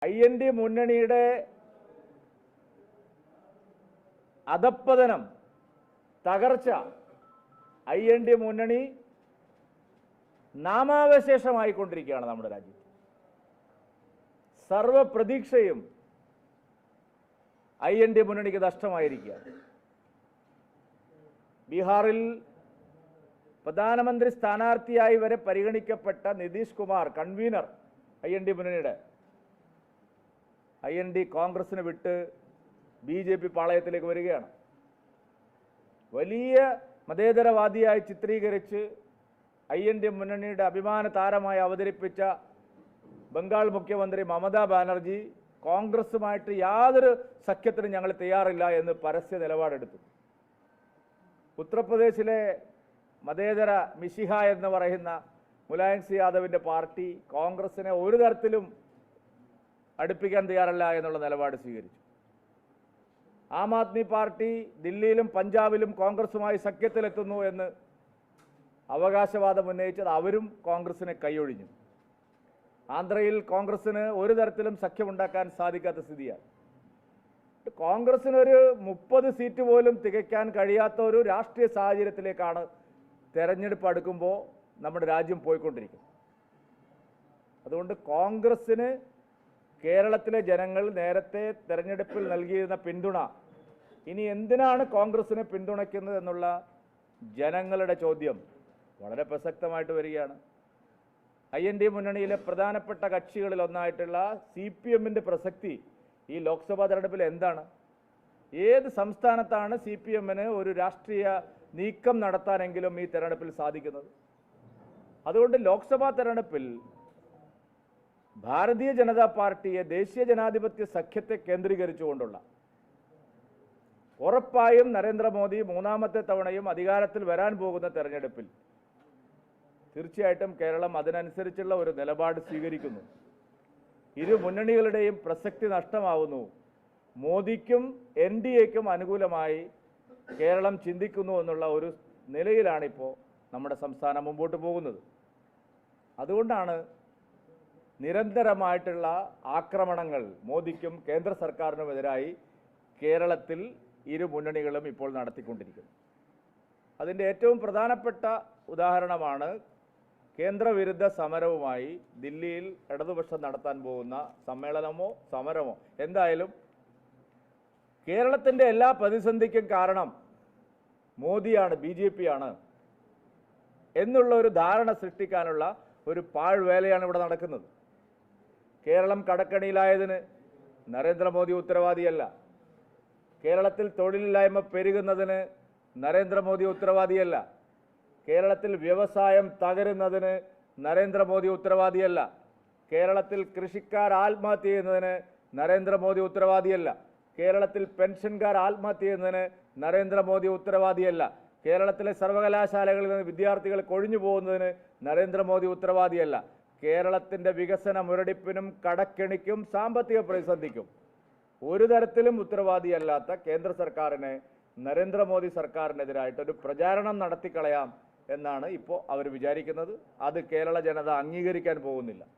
IND മുന്നണിയുടെ അധപ്പതനം, തകർച്ച, IND മുന്നണി നാമാവശേഷമായിക്കൊണ്ടിരിക്കുകയാണ് നമ്മുടെ രാജ്യത്ത്. സർവ പ്രതീക്ഷയും IND മുന്നണിക്ക് നഷ്ടമായിരിക്കുകയാണ്. ബീഹാറിൽ പ്രധാനമന്ത്രി സ്ഥാനാർത്ഥിയായി വരെ പരിഗണിക്കപ്പെട്ട നിതീഷ് കുമാർ, കൺവീനർ IND മുന്നണിയുടെ, IND കോൺഗ്രസിന് വിട്ട് BJP പാളയത്തിലേക്ക് വരികയാണ്. വലിയ മതേതരവാദിയായി ചിത്രീകരിച്ച് IND മുന്നണിയുടെ അഭിമാന താരമായി അവതരിപ്പിച്ച ബംഗാൾ മുഖ്യമന്ത്രി മമതാ ബാനർജി കോൺഗ്രസുമായിട്ട് യാതൊരു സഖ്യത്തിനും ഞങ്ങൾ തയ്യാറില്ല എന്ന് പരസ്യ നിലപാടെടുത്തു. ഉത്തർപ്രദേശിലെ മതേതര മിശിഹ എന്ന് പറയുന്ന മുലായം സിംഗ് യാദവിൻ്റെ പാർട്ടി കോൺഗ്രസിനെ ഒരു തരത്തിലും അടുപ്പിക്കാൻ തയ്യാറല്ല എന്നുള്ള നിലപാട് സ്വീകരിച്ചു. ആം ആദ്മി പാർട്ടി ദില്ലിയിലും പഞ്ചാബിലും കോൺഗ്രസുമായി സഖ്യത്തിലെത്തുന്നു എന്ന് അവകാശവാദം ഉന്നയിച്ചത് അവരും കോൺഗ്രസിനെ കൈയൊഴിഞ്ഞു. ആന്ധ്രയിൽ കോൺഗ്രസിന് ഒരു തരത്തിലും സഖ്യമുണ്ടാക്കാൻ സാധിക്കാത്ത സ്ഥിതിയാണ്. കോൺഗ്രസിനൊരു 30 സീറ്റ് പോലും തികയ്ക്കാൻ കഴിയാത്ത ഒരു രാഷ്ട്രീയ സാഹചര്യത്തിലേക്കാണ് തെരഞ്ഞെടുപ്പ് അടുക്കുമ്പോൾ നമ്മുടെ രാജ്യം പോയിക്കൊണ്ടിരിക്കുന്നത്. അതുകൊണ്ട് കോൺഗ്രസിന് കേരളത്തിലെ ജനങ്ങൾ നേരത്തെ തെരഞ്ഞെടുപ്പിൽ നൽകിയിരുന്ന പിന്തുണ ഇനി എന്തിനാണ് കോൺഗ്രസിനെ പിന്തുണയ്ക്കുന്നത് എന്നുള്ള ജനങ്ങളുടെ ചോദ്യം വളരെ പ്രസക്തമായിട്ട് വരികയാണ്. IND മുന്നണിയിലെ പ്രധാനപ്പെട്ട കക്ഷികളിൽ ഒന്നായിട്ടുള്ള CPMൻ്റെ പ്രസക്തി ഈ ലോക്സഭാ തെരഞ്ഞെടുപ്പിൽ എന്താണ്? ഏത് സംസ്ഥാനത്താണ് CPMന് ഒരു രാഷ്ട്രീയ നീക്കം നടത്താനെങ്കിലും ഈ തെരഞ്ഞെടുപ്പിൽ സാധിക്കുന്നത്? അതുകൊണ്ട് ലോക്സഭാ തെരഞ്ഞെടുപ്പിൽ ഭാരതീയ ജനതാ പാർട്ടിയെ, ദേശീയ ജനാധിപത്യ സഖ്യത്തെ കേന്ദ്രീകരിച്ചുകൊണ്ടുള്ള, ഉറപ്പായും നരേന്ദ്രമോദി മൂന്നാമത്തെ തവണയും അധികാരത്തിൽ വരാൻ പോകുന്ന തെരഞ്ഞെടുപ്പിൽ തീർച്ചയായിട്ടും കേരളം അതിനനുസരിച്ചുള്ള ഒരു നിലപാട് സ്വീകരിക്കുന്നു. ഇരു മുന്നണികളുടെയും പ്രസക്തി നഷ്ടമാവുന്നു. മോദിക്കും NDAക്കും അനുകൂലമായി കേരളം ചിന്തിക്കുന്നു എന്നുള്ള ഒരു നിലയിലാണിപ്പോൾ നമ്മുടെ സംസ്ഥാനം മുമ്പോട്ട് പോകുന്നത്. അതുകൊണ്ടാണ് നിരന്തരമായിട്ടുള്ള ആക്രമണങ്ങൾ മോദിക്കും കേന്ദ്ര സർക്കാരിനുമെതിരായി കേരളത്തിൽ ഇരു മുന്നണികളും ഇപ്പോൾ നടത്തിക്കൊണ്ടിരിക്കുന്നത്. അതിൻ്റെ ഏറ്റവും പ്രധാനപ്പെട്ട ഉദാഹരണമാണ് കേന്ദ്രവിരുദ്ധ സമരവുമായി ദില്ലിയിൽ ഇടതുപക്ഷം നടത്താൻ പോകുന്ന സമ്മേളനമോ സമരമോ. എന്തായാലും കേരളത്തിൻ്റെ എല്ലാ പ്രതിസന്ധിക്കും കാരണം മോദിയാണ്, BJP ആണ് എന്നുള്ള ഒരു ധാരണ സൃഷ്ടിക്കാനുള്ള ഒരു പാഴ്വേലയാണ് ഇവിടെ നടക്കുന്നത്. കേരളം കടക്കണിയിലായതിന് നരേന്ദ്രമോദി ഉത്തരവാദിയല്ല. കേരളത്തിൽ തൊഴിലില്ലായ്മ പെരുകുന്നതിന് നരേന്ദ്രമോദി ഉത്തരവാദിയല്ല. കേരളത്തിൽ വ്യവസായം തകരുന്നതിന് നരേന്ദ്രമോദി ഉത്തരവാദിയല്ല. കേരളത്തിൽ കൃഷിക്കാർ ആത്മഹത്യ ചെയ്യുന്നതിന് നരേന്ദ്രമോദി ഉത്തരവാദിയല്ല. കേരളത്തിൽ പെൻഷൻകാർ ആത്മഹത്യ ചെയ്യുന്നതിന് നരേന്ദ്രമോദി ഉത്തരവാദിയല്ല. കേരളത്തിലെ സർവകലാശാലകളിൽ നിന്ന് വിദ്യാർത്ഥികൾ കൊഴിഞ്ഞു പോകുന്നതിന് നരേന്ദ്രമോദി ഉത്തരവാദിയല്ല. കേരളത്തിൻ്റെ വികസന മുരടിപ്പിനും കടക്കെണിക്കും സാമ്പത്തിക പ്രതിസന്ധിക്കും ഒരു തരത്തിലും ഉത്തരവാദിയല്ലാത്ത കേന്ദ്ര സർക്കാരിനെ നരേന്ദ്രമോദി സർക്കാരിനെതിരായിട്ടൊരു പ്രചാരണം നടത്തിക്കളയാം എന്നാണ് ഇപ്പോൾ അവർ വിചാരിക്കുന്നത്. അത് കേരള ജനത അംഗീകരിക്കാൻ പോകുന്നില്ല.